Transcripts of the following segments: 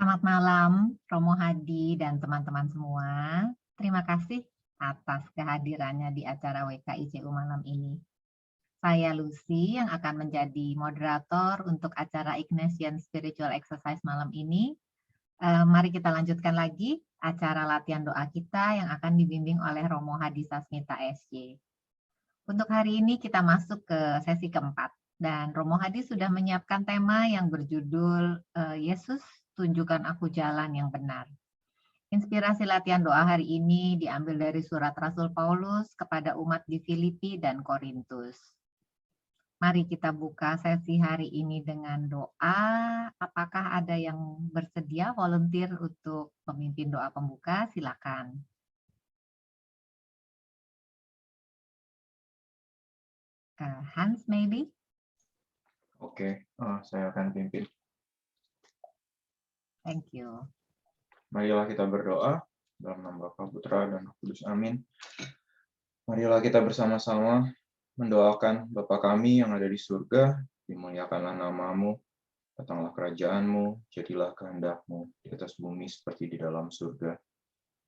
Selamat malam, Romo Hadi dan teman-teman semua. Terima kasih atas kehadirannya di acara WKICU malam ini. Saya Lucy yang akan menjadi moderator untuk acara Ignatian Spiritual Exercise malam ini. Mari kita lanjutkan lagi acara latihan doa kita yang akan dibimbing oleh Romo Hadi Sasmita SY. Untuk hari ini kita masuk ke sesi keempat. Dan Romo Hadi sudah menyiapkan tema yang berjudul Yesus, tunjukkan aku jalan yang benar. Inspirasi latihan doa hari ini diambil dari surat Rasul Paulus kepada umat di Filipi dan Korintus. Mari kita buka sesi hari ini dengan doa. Apakah ada yang bersedia volunteer untuk pemimpin doa pembuka? Silakan. Hans, maybe? Oke, saya akan pimpin. Thank you. Marilah kita berdoa dalam nama Bapa, Putra, dan Roh Kudus. Amin. Marilah kita bersama-sama mendoakan Bapa kami yang ada di surga, dimuliakanlah nama-Mu, datanglah kerajaan-Mu, jadilah kehendak-Mu di atas bumi seperti di dalam surga.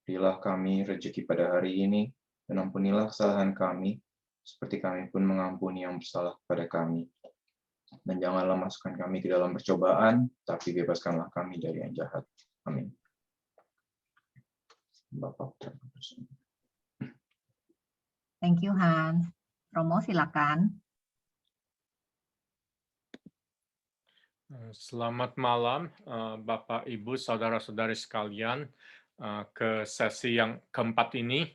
Berilah kami rezeki pada hari ini, dan ampunilah kesalahan kami, seperti kami pun mengampuni yang bersalah kepada kami. Dan janganlah masukkan kami ke dalam percobaan, tapi bebaskanlah kami dari yang jahat. Amin. Bapak, Thank you, Hans. Romo, silakan. Selamat malam, Bapak, Ibu, saudara-saudari sekalian. Ke sesi yang keempat ini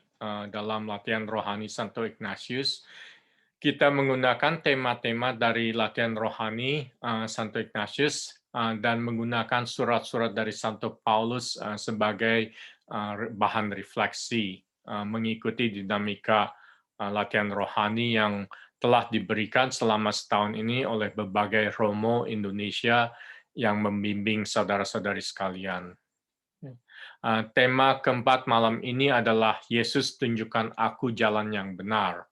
dalam latihan rohani Santo Ignatius. Kita menggunakan tema-tema dari latihan rohani Santo Ignatius dan menggunakan surat-surat dari Santo Paulus sebagai bahan refleksi, mengikuti dinamika latihan rohani yang telah diberikan selama setahun ini oleh berbagai Romo Indonesia yang membimbing saudara-saudari sekalian. Tema keempat malam ini adalah Yesus, tunjukkan aku jalan yang benar.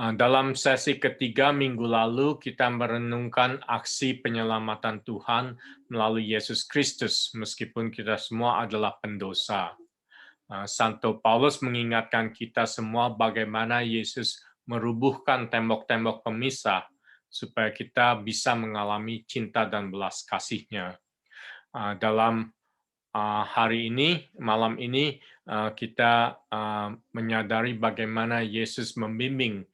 Dalam sesi ketiga minggu lalu, kita merenungkan aksi penyelamatan Tuhan melalui Yesus Kristus, meskipun kita semua adalah pendosa. Santo Paulus mengingatkan kita semua bagaimana Yesus merubuhkan tembok-tembok pemisah, supaya kita bisa mengalami cinta dan belas kasih-Nya. Dalam hari ini, malam ini, kita menyadari bagaimana Yesus membimbing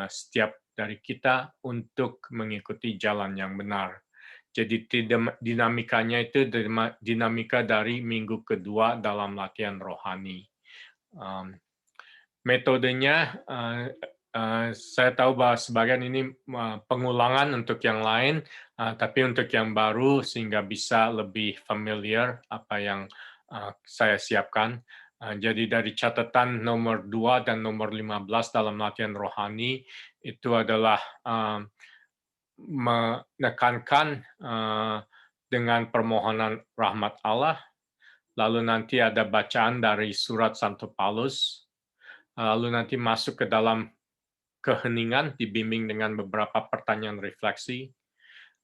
setiap dari kita untuk mengikuti jalan yang benar. Jadi dinamikanya itu dinamika dari minggu kedua dalam latihan rohani. Metodenya, saya tahu bahwa sebagian ini pengulangan untuk yang lain, tapi untuk yang baru sehingga bisa lebih familiar apa yang saya siapkan. Jadi dari catatan nomor 2 dan nomor 15 dalam latihan rohani, itu adalah menekankan dengan permohonan rahmat Allah, lalu nanti ada bacaan dari surat Santo Paulus, lalu nanti masuk ke dalam keheningan, dibimbing dengan beberapa pertanyaan refleksi,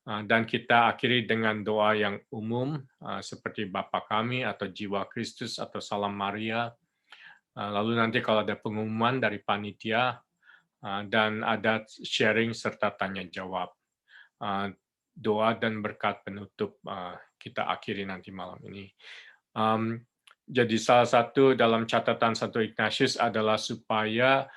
dan kita akhiri dengan doa yang umum, seperti Bapa kami, atau Jiwa Kristus, atau Salam Maria, Lalu nanti kalau ada pengumuman dari panitia dan ada sharing serta tanya jawab. Doa dan berkat penutup kita akhiri nanti malam ini. Jadi salah satu dalam catatan Santo Ignatius adalah supaya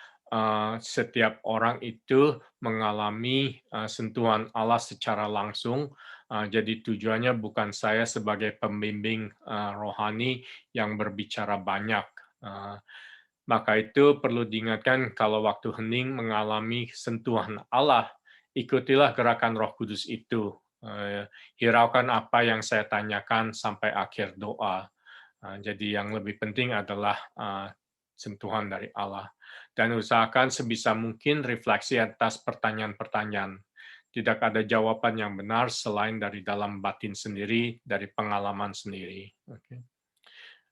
setiap orang itu mengalami sentuhan Allah secara langsung. Jadi tujuannya bukan saya sebagai pembimbing rohani yang berbicara banyak. Maka itu perlu diingatkan kalau waktu hening mengalami sentuhan Allah, ikutilah gerakan Roh Kudus itu. Hiraukan apa yang saya tanyakan sampai akhir doa. Jadi yang lebih penting adalah sentuhan dari Allah. Dan usahakan sebisa mungkin refleksi atas pertanyaan-pertanyaan. Tidak ada jawaban yang benar selain dari dalam batin sendiri, dari pengalaman sendiri. Okay.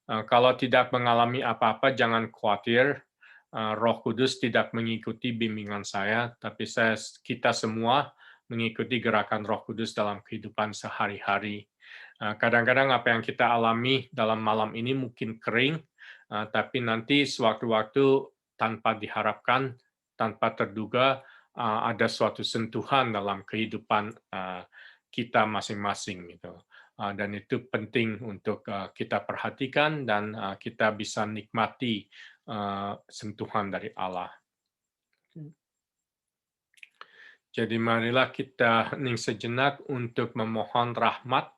Kalau tidak mengalami apa-apa, jangan khawatir. Roh Kudus tidak mengikuti bimbingan saya, tapi kita semua mengikuti gerakan Roh Kudus dalam kehidupan sehari-hari. Kadang-kadang apa yang kita alami dalam malam ini mungkin kering, tapi nanti sewaktu-waktu tanpa diharapkan, tanpa terduga, ada suatu sentuhan dalam kehidupan kita masing-masing gitu. Dan itu penting untuk kita perhatikan dan kita bisa nikmati sentuhan dari Allah. Jadi marilah kita hening sejenak untuk memohon rahmat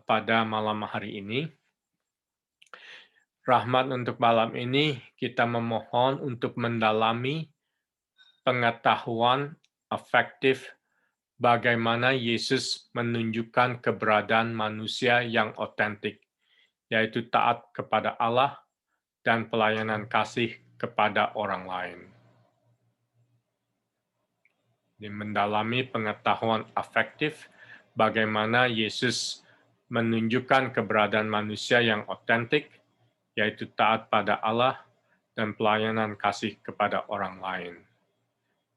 pada malam hari ini. Rahmat untuk malam ini kita memohon untuk mendalami pengetahuan efektif bagaimana Yesus menunjukkan keberadaan manusia yang otentik, yaitu taat kepada Allah dan pelayanan kasih kepada orang lain. Mendalami pengetahuan afektif bagaimana Yesus menunjukkan keberadaan manusia yang otentik, yaitu taat pada Allah dan pelayanan kasih kepada orang lain.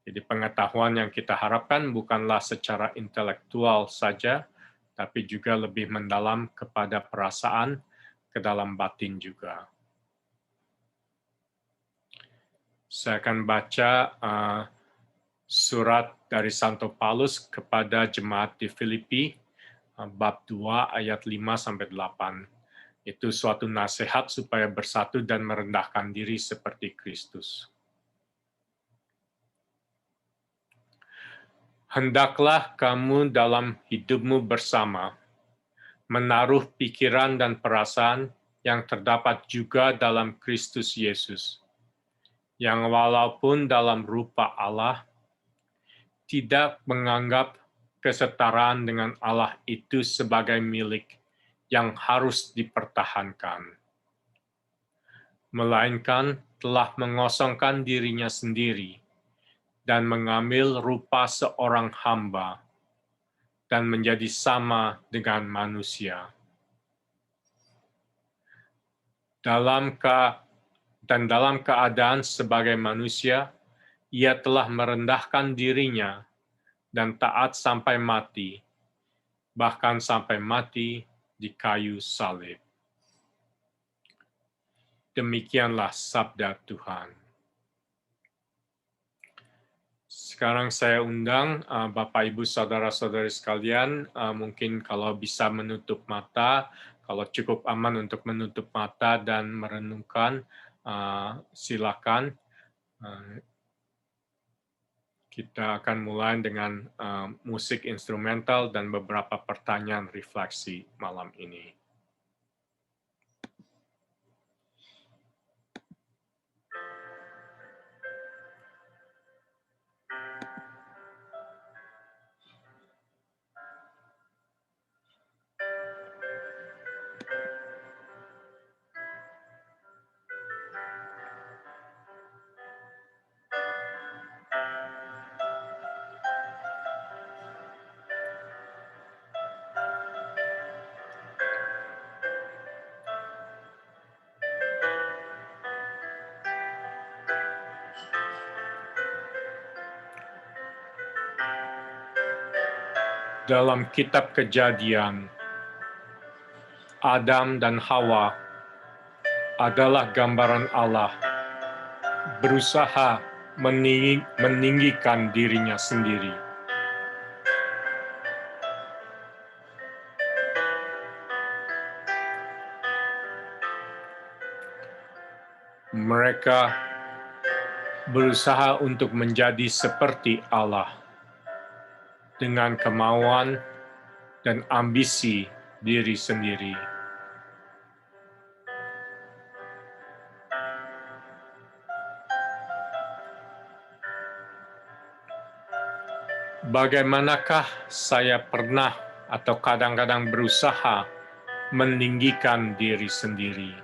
Jadi pengetahuan yang kita harapkan bukanlah secara intelektual saja, tapi juga lebih mendalam kepada perasaan, ke dalam batin juga. Saya akan baca surat dari Santo Paulus kepada jemaat di Filipi, bab 2 ayat 5-8. Itu suatu nasihat supaya bersatu dan merendahkan diri seperti Kristus. Hendaklah kamu dalam hidupmu bersama, menaruh pikiran dan perasaan yang terdapat juga dalam Kristus Yesus, yang walaupun dalam rupa Allah, tidak menganggap kesetaraan dengan Allah itu sebagai milik yang harus dipertahankan, melainkan telah mengosongkan dirinya sendiri dan mengambil rupa seorang hamba dan menjadi sama dengan manusia. Dalam keadaan sebagai manusia, ia telah merendahkan dirinya dan taat sampai mati, bahkan sampai mati di kayu salib. Demikianlah sabda Tuhan. Sekarang saya undang Bapak, Ibu, Saudara-saudari sekalian, mungkin kalau bisa menutup mata, kalau cukup aman untuk menutup mata dan merenungkan, silakan. Kita akan mulai dengan musik instrumental dan beberapa pertanyaan refleksi malam ini. Dalam kitab Kejadian, Adam dan Hawa adalah gambaran Allah, berusaha meninggikan dirinya sendiri. Mereka berusaha untuk menjadi seperti Allah dengan kemauan dan ambisi diri sendiri. Bagaimanakah saya pernah atau kadang-kadang berusaha meninggikan diri sendiri?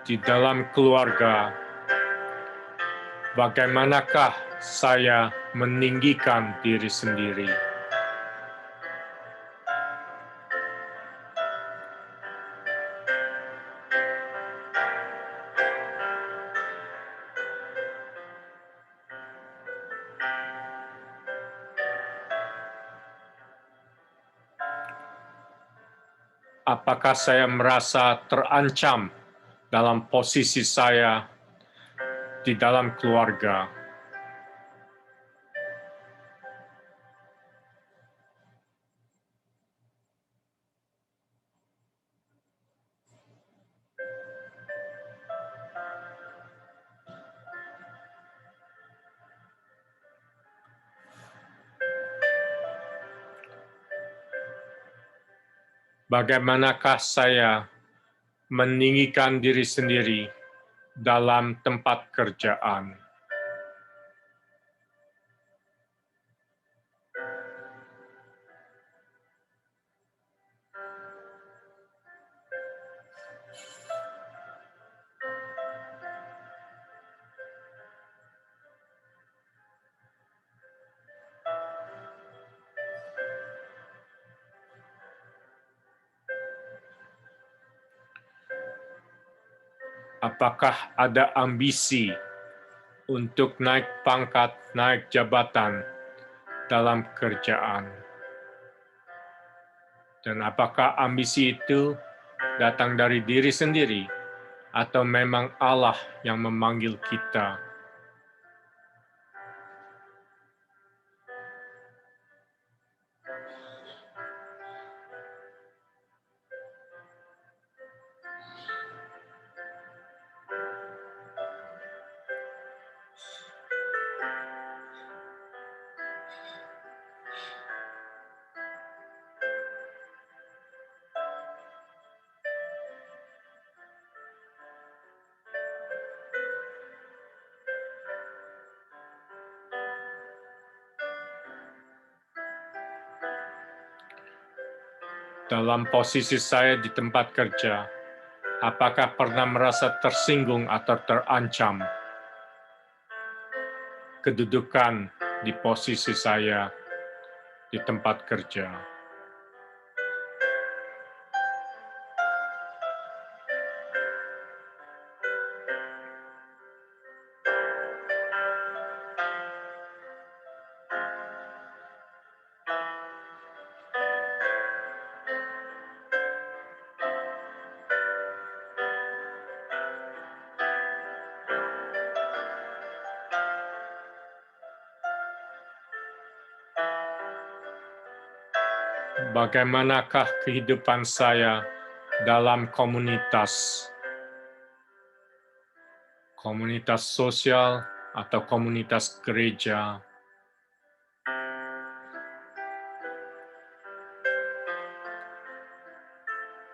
Di dalam keluarga, bagaimanakah saya meninggikan diri sendiri? Apakah saya merasa terancam dalam posisi saya di dalam keluarga? Bagaimanakah saya meninggikan diri sendiri dalam tempat kerjaan? Apakah ada ambisi untuk naik pangkat, naik jabatan dalam kerjaan? Dan apakah ambisi itu datang dari diri sendiri atau memang Allah yang memanggil kita? Dalam posisi saya di tempat kerja, apakah pernah merasa tersinggung atau terancam kedudukan di posisi saya di tempat kerja? Bagaimanakah kehidupan saya dalam komunitas sosial atau komunitas gereja?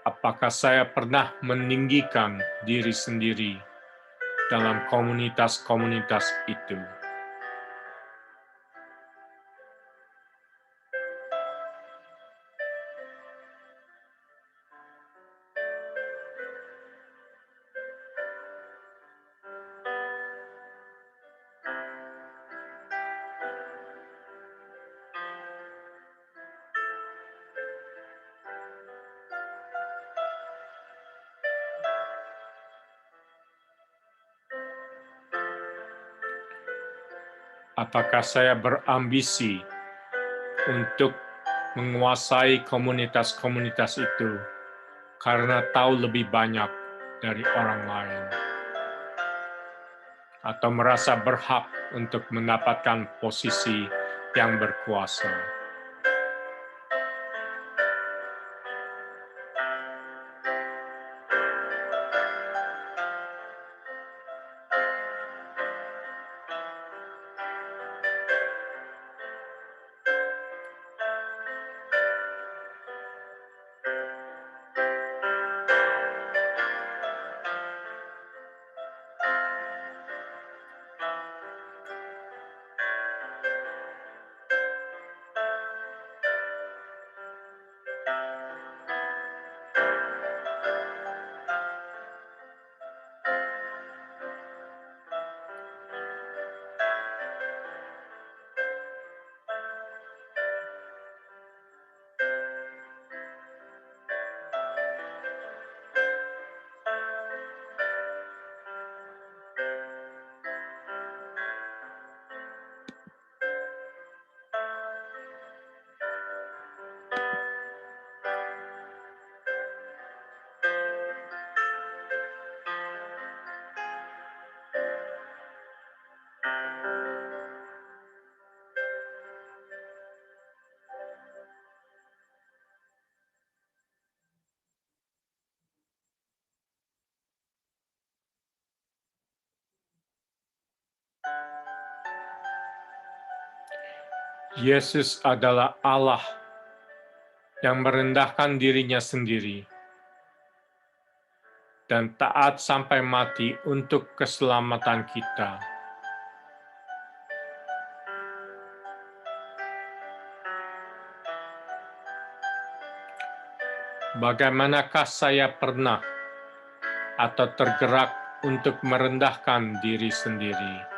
Apakah saya pernah meninggikan diri sendiri dalam komunitas-komunitas itu? Apakah saya berambisi untuk menguasai komunitas-komunitas itu karena tahu lebih banyak dari orang lain? Atau merasa berhak untuk mendapatkan posisi yang berkuasa? Yesus adalah Allah yang merendahkan dirinya sendiri dan taat sampai mati untuk keselamatan kita. Bagaimanakah saya pernah atau tergerak untuk merendahkan diri sendiri?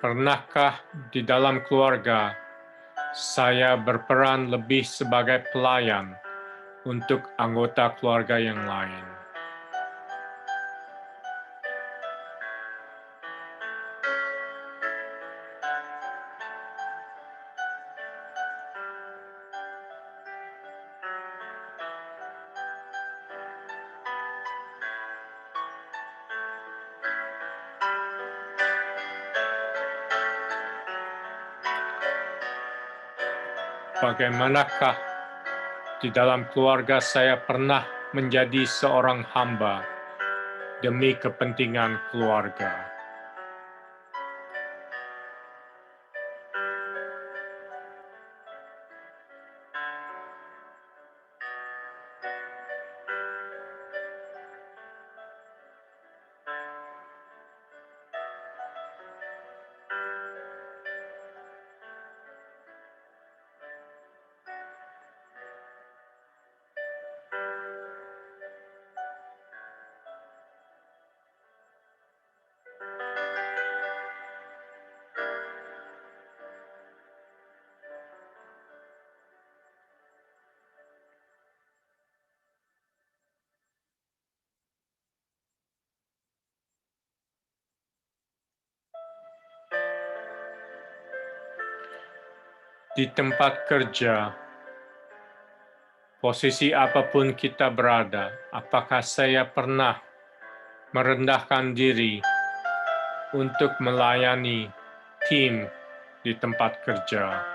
Pernahkah di dalam keluarga saya berperan lebih sebagai pelayan untuk anggota keluarga yang lain? Bagaimanakah di dalam keluarga saya pernah menjadi seorang hamba demi kepentingan keluarga? Di tempat kerja, posisi apapun kita berada, apakah saya pernah merendahkan diri untuk melayani tim di tempat kerja?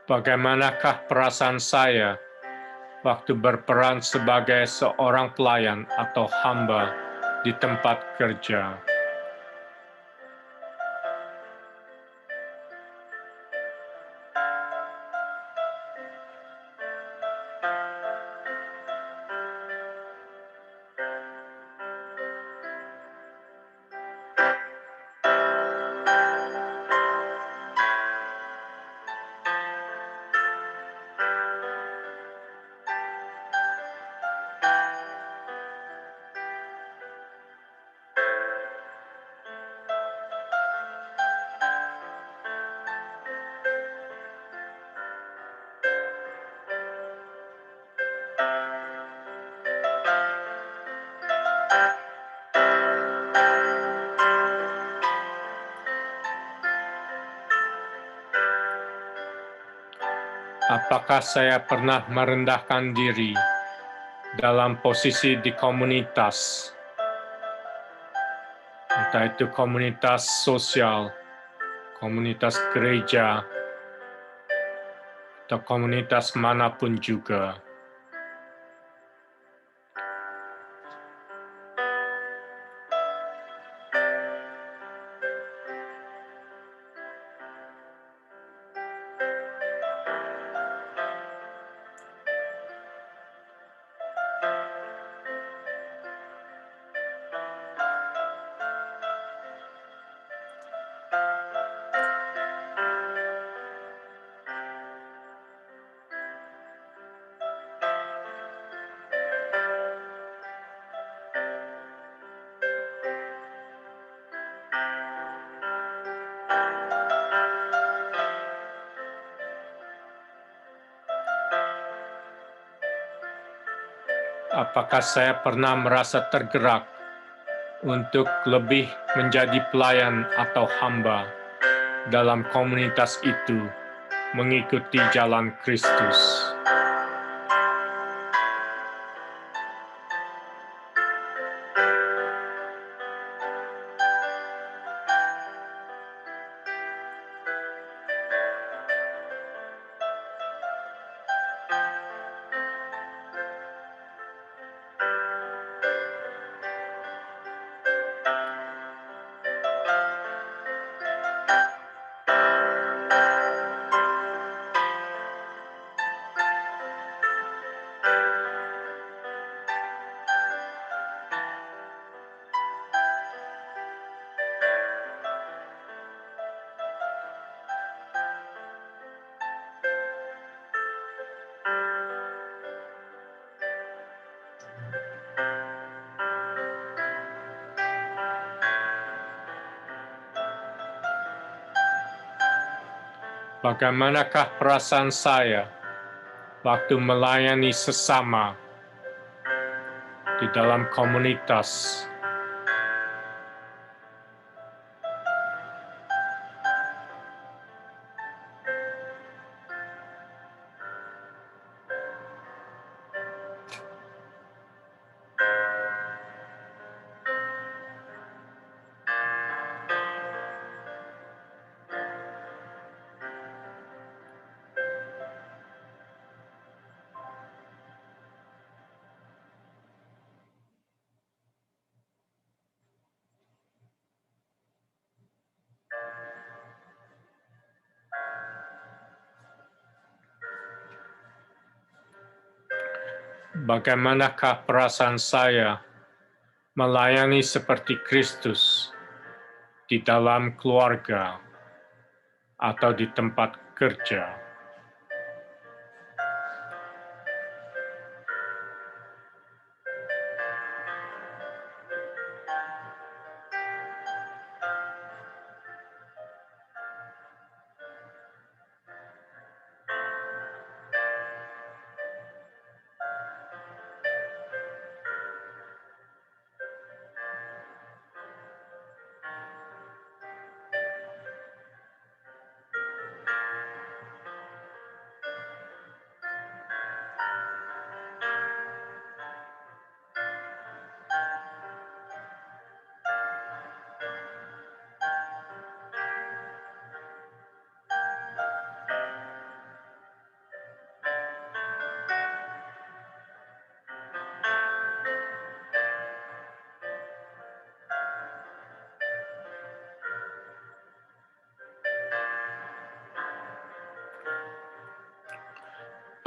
Bagaimanakah perasaan saya waktu berperan sebagai seorang pelayan atau hamba di tempat kerja? Apakah saya pernah merendahkan diri dalam posisi di komunitas, entah itu komunitas sosial, komunitas gereja, atau komunitas manapun juga? Apakah saya pernah merasa tergerak untuk lebih menjadi pelayan atau hamba dalam komunitas itu, mengikuti jalan Kristus? Bagaimanakah perasaan saya waktu melayani sesama di dalam komunitas? Bagaimanakah perasaan saya melayani seperti Kristus di dalam keluarga atau di tempat kerja?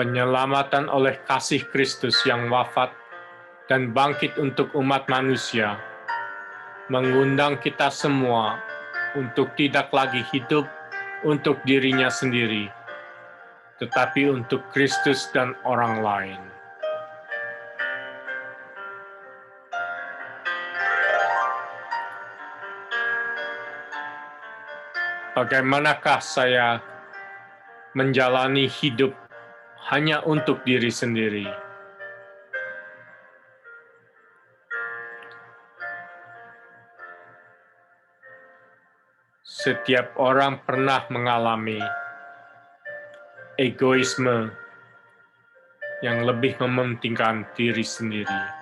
penyelamatan oleh kasih Kristus yang wafat dan bangkit untuk umat manusia, mengundang kita semua untuk tidak lagi hidup untuk dirinya sendiri, tetapi untuk Kristus dan orang lain. Bagaimanakah saya menjalani hidup hanya untuk diri sendiri? Setiap orang pernah mengalami egoisme yang lebih mementingkan diri sendiri.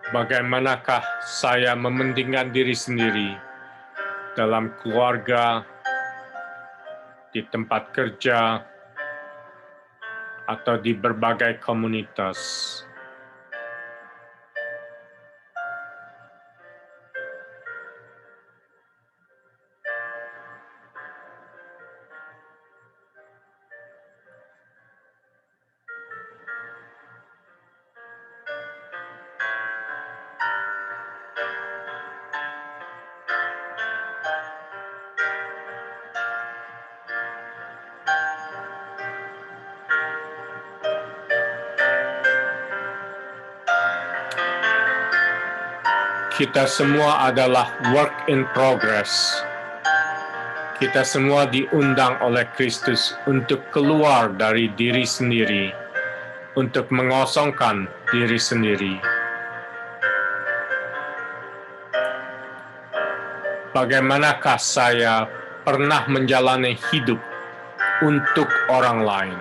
Bagaimanakah saya mementingkan diri sendiri dalam keluarga, di tempat kerja, atau di berbagai komunitas? Kita semua adalah work in progress. Kita semua diundang oleh Kristus untuk keluar dari diri sendiri, untuk mengosongkan diri sendiri. Bagaimanakah saya pernah menjalani hidup untuk orang lain?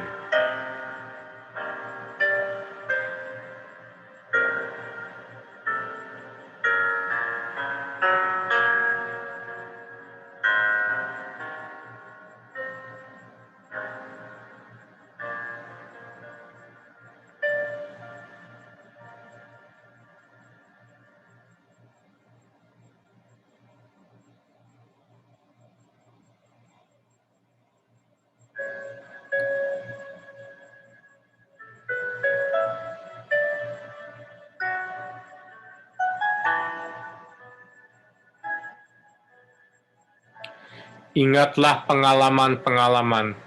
Ingatlah pengalaman-pengalaman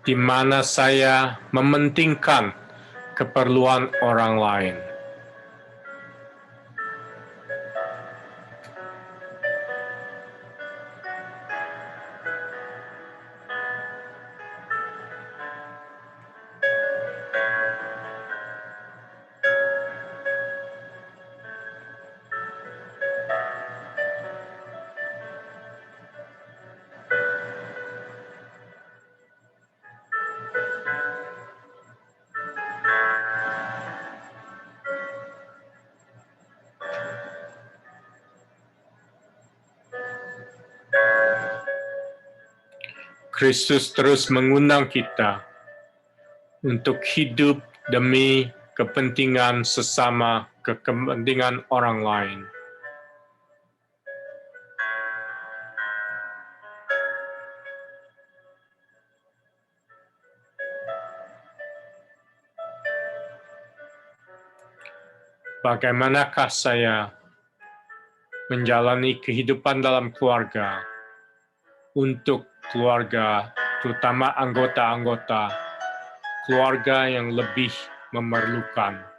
di mana saya mementingkan keperluan orang lain. Kristus terus mengundang kita untuk hidup demi kepentingan sesama, kepentingan orang lain. Bagaimanakah saya menjalani kehidupan dalam keluarga untuk keluarga, terutama anggota-anggota keluarga yang lebih memerlukan.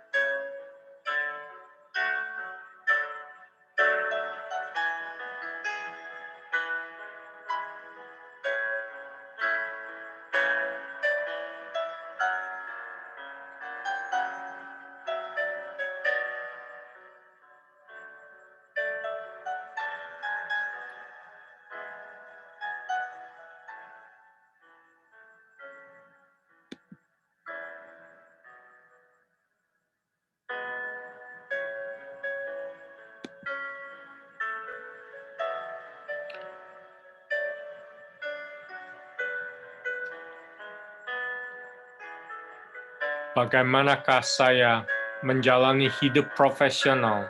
bagaimanakah saya menjalani hidup profesional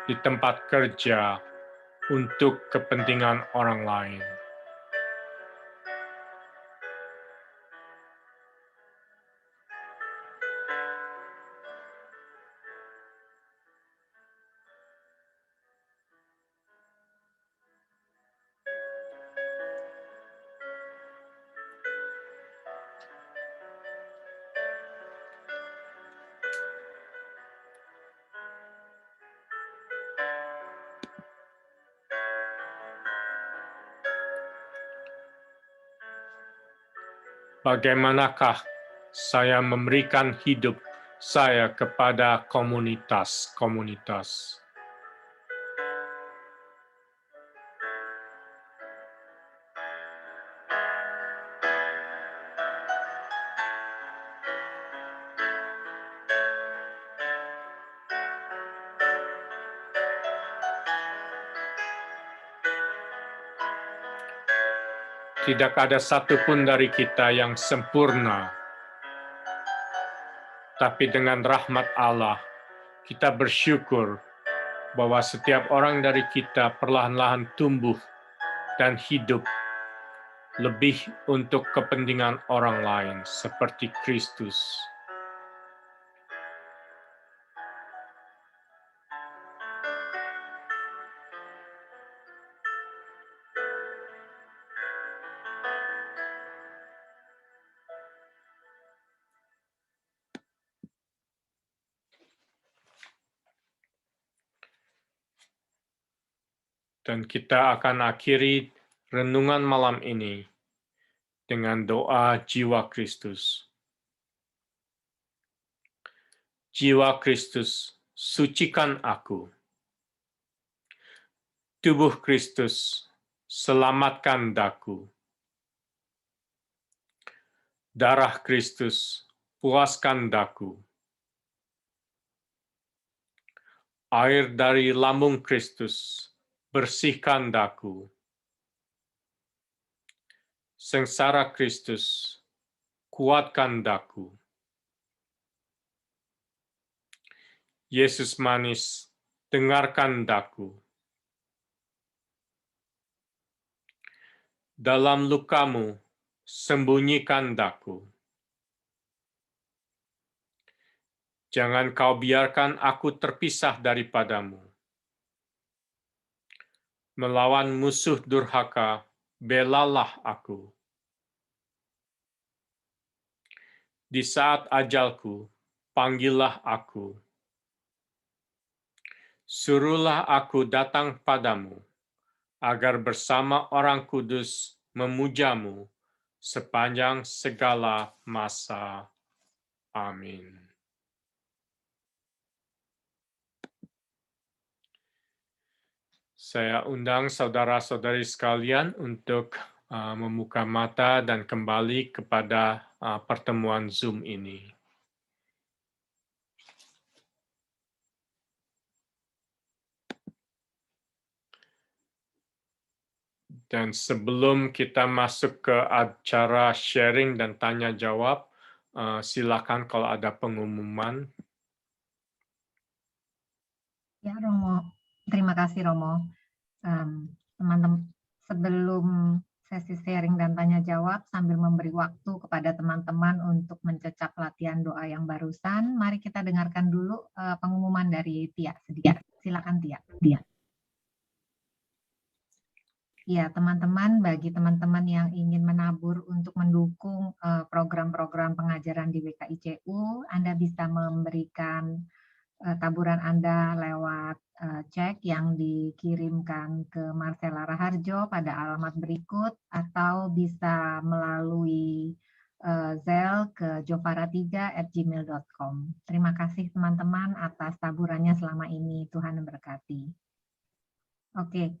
di tempat kerja untuk kepentingan orang lain. Bagaimanakah saya memberikan hidup saya kepada komunitas-komunitas. Tidak ada satupun dari kita yang sempurna. Tapi dengan rahmat Allah, kita bersyukur bahwa setiap orang dari kita perlahan-lahan tumbuh dan hidup lebih untuk kepentingan orang lain seperti Kristus. Dan kita akan akhiri renungan malam ini dengan doa jiwa Kristus. Jiwa Kristus, sucikan aku. Tubuh Kristus, selamatkan daku. Darah Kristus, puaskan daku. Air dari lambung Kristus, bersihkan daku. Sengsara Kristus, kuatkan daku. Yesus manis, dengarkan daku. Dalam lukamu, sembunyikan daku. Jangan kau biarkan aku terpisah daripadamu. Melawan musuh durhaka, belalah aku. Di saat ajalku, panggillah aku. Suruhlah aku datang padamu, agar bersama orang kudus memujamu sepanjang segala masa. Amin. Saya undang saudara-saudari sekalian untuk membuka mata dan kembali kepada pertemuan Zoom ini. Dan sebelum kita masuk ke acara sharing dan tanya jawab, silakan kalau ada pengumuman. Ya, Romo. Terima kasih, Romo. Teman-teman, sebelum sesi sharing dan tanya jawab, sambil memberi waktu kepada teman-teman untuk mencecap latihan doa yang barusan, mari kita dengarkan dulu pengumuman dari Tia sedikit. Silakan, Tia. Ya, teman-teman, bagi teman-teman yang ingin menabur untuk mendukung program-program pengajaran di WKICU, Anda bisa memberikan taburan Anda lewat cek yang dikirimkan ke Marcella Raharjo pada alamat berikut, atau bisa melalui Zelle ke jovara3@gmail.com. Terima kasih teman-teman atas taburannya selama ini. Tuhan memberkati. Oke.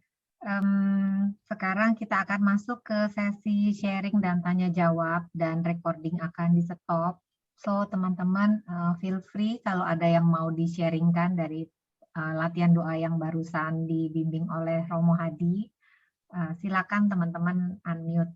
Sekarang kita akan masuk ke sesi sharing dan tanya jawab, dan recording akan di stop. So teman-teman feel free kalau ada yang mau di-sharingkan dari latihan doa yang barusan dibimbing oleh Romo Hadi. Silakan teman-teman unmute